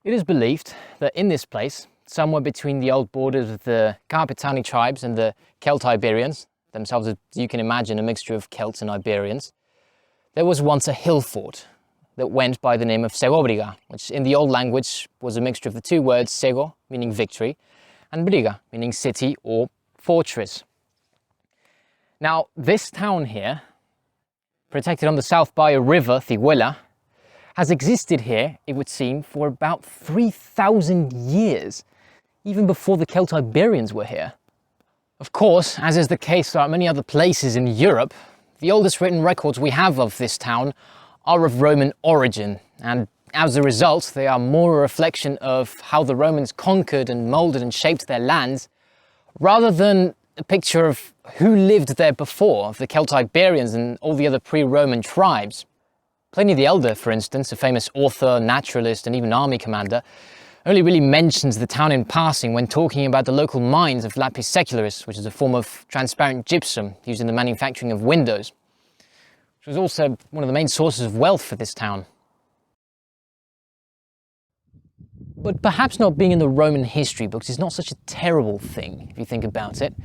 It is believed that in this place, somewhere between the old borders of the Carpetani tribes and the Celt-Iberians, themselves, as you can imagine, a mixture of Celts and Iberians, there was once a hill fort that went by the name of Segóbriga, which in the old language was a mixture of the two words Sego, meaning victory, and Briga, meaning city or fortress. Now, this town here, protected on the south by a river, Tiguela, has existed here, it would seem, for about 3,000 years, even before the Celt-Iberians were here. Of course, as is the case at many other places in Europe, the oldest written records we have of this town are of Roman origin, and as a result, they are more a reflection of how the Romans conquered and moulded and shaped their lands, rather than a picture of who lived there before, the Celt-Iberians and all the other pre-Roman tribes. Pliny the Elder, for instance, a famous author, naturalist, and even army commander, only really mentions the town in passing when talking about the local mines of lapis secularis, which is a form of transparent gypsum used in the manufacturing of windows, which was also one of the main sources of wealth for this town. But perhaps not being in the Roman history books is not such a terrible thing, if you think about it.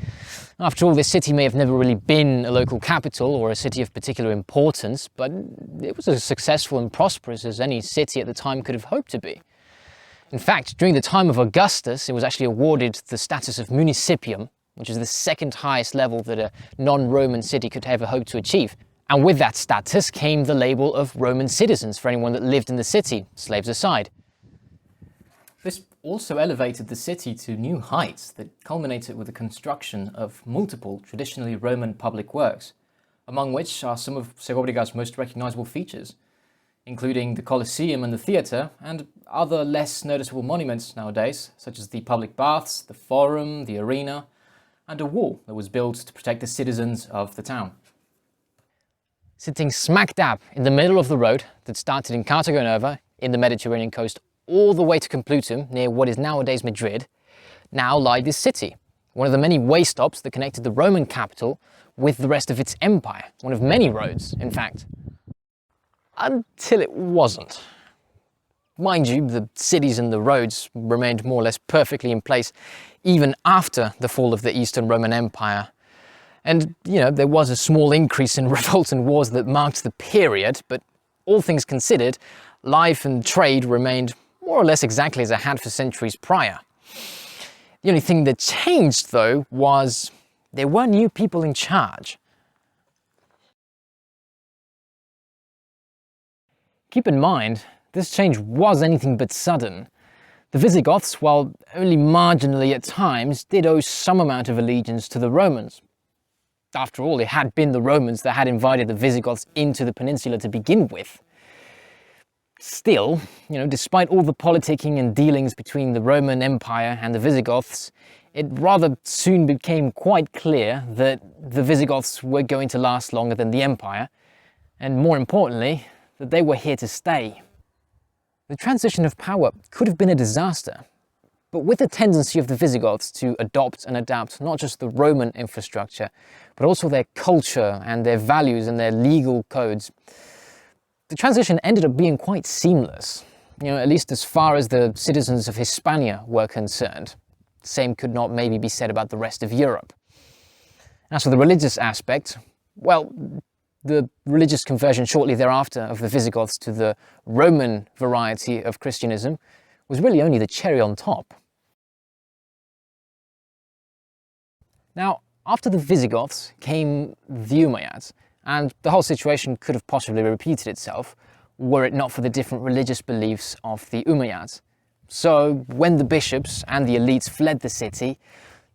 After all, this city may have never really been a local capital or a city of particular importance, but it was as successful and prosperous as any city at the time could have hoped to be. In fact, during the time of Augustus, it was actually awarded the status of municipium, which is the second highest level that a non-Roman city could ever hope to achieve. And with that status came the label of Roman citizens for anyone that lived in the city, slaves aside. This also elevated the city to new heights that culminated with the construction of multiple traditionally Roman public works, among which are some of Segóbriga's most recognizable features, including the Colosseum and the theatre, and other less noticeable monuments nowadays, such as the public baths, the forum, the arena, and a wall that was built to protect the citizens of the town. Sitting smack dab in the middle of the road that started in Cartagonova in the Mediterranean coast all the way to Complutum, near what is nowadays Madrid, now lie this city, one of the many way stops that connected the Roman capital with the rest of its empire, one of many roads, in fact. Until it wasn't. Mind you, the cities and the roads remained more or less perfectly in place even after the fall of the Eastern Roman Empire. And, there was a small increase in revolts and wars that marked the period, but all things considered, life and trade remained more or less exactly as it had for centuries prior. The only thing that changed, though, was there were new people in charge. Keep in mind, this change was anything but sudden. The Visigoths, while only marginally at times, did owe some amount of allegiance to the Romans. After all, it had been the Romans that had invited the Visigoths into the peninsula to begin with. Still, despite all the politicking and dealings between the Roman Empire and the Visigoths, it rather soon became quite clear that the Visigoths were going to last longer than the Empire, and more importantly, that they were here to stay. The transition of power could have been a disaster, but with the tendency of the Visigoths to adopt and adapt not just the Roman infrastructure, but also their culture and their values and their legal codes, the transition ended up being quite seamless, at least as far as the citizens of Hispania were concerned. The same could not maybe be said about the rest of Europe. As for the religious aspect, well, the religious conversion shortly thereafter of the Visigoths to the Roman variety of Christianism was really only the cherry on top. Now, after the Visigoths came the Umayyads, and the whole situation could have possibly repeated itself were it not for the different religious beliefs of the Umayyads. So, when the bishops and the elites fled the city,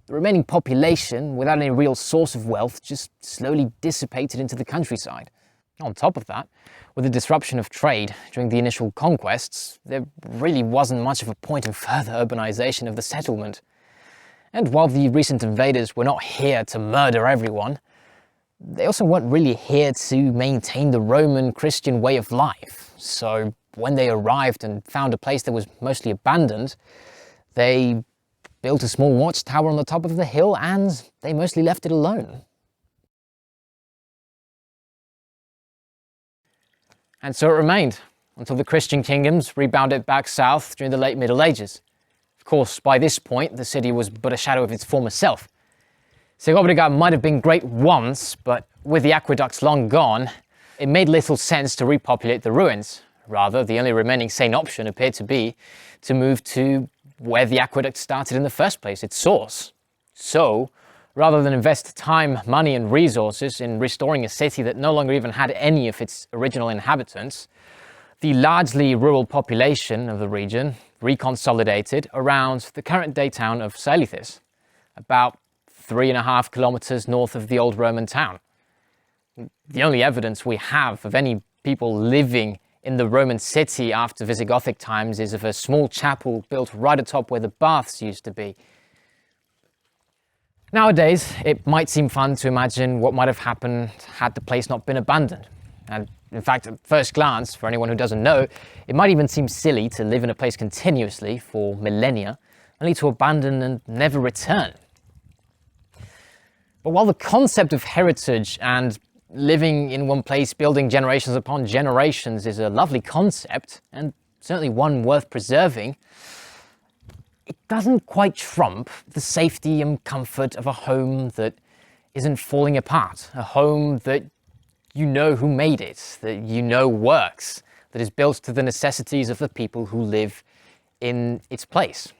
the remaining population, without any real source of wealth, just slowly dissipated into the countryside. On top of that, with the disruption of trade during the initial conquests, there really wasn't much of a point in further urbanization of the settlement. And while the recent invaders were not here to murder everyone, they also weren't really here to maintain the Roman Christian way of life. So when they arrived and found a place that was mostly abandoned, they built a small watchtower on the top of the hill and they mostly left it alone. And so it remained, until the Christian kingdoms rebounded back south during the late Middle Ages. Of course, by this point, the city was but a shadow of its former self. Segóbriga might have been great once, but with the aqueducts long gone, it made little sense to repopulate the ruins. Rather, the only remaining sane option appeared to be to move to where the aqueduct started in the first place, its source. So, rather than invest time, money and resources in restoring a city that no longer even had any of its original inhabitants, the largely rural population of the region reconsolidated around the current-day town of Segóbriga, about 3.5 kilometers north of the old Roman town. The only evidence we have of any people living in the Roman city after Visigothic times is of a small chapel built right atop where the baths used to be. Nowadays, it might seem fun to imagine what might have happened had the place not been abandoned. And in fact, at first glance, for anyone who doesn't know, it might even seem silly to live in a place continuously for millennia, only to abandon and never return. But while the concept of heritage and living in one place, building generations upon generations is a lovely concept, and certainly one worth preserving, it doesn't quite trump the safety and comfort of a home that isn't falling apart, a home that you know who made it, that you know works, that is built to the necessities of the people who live in its place.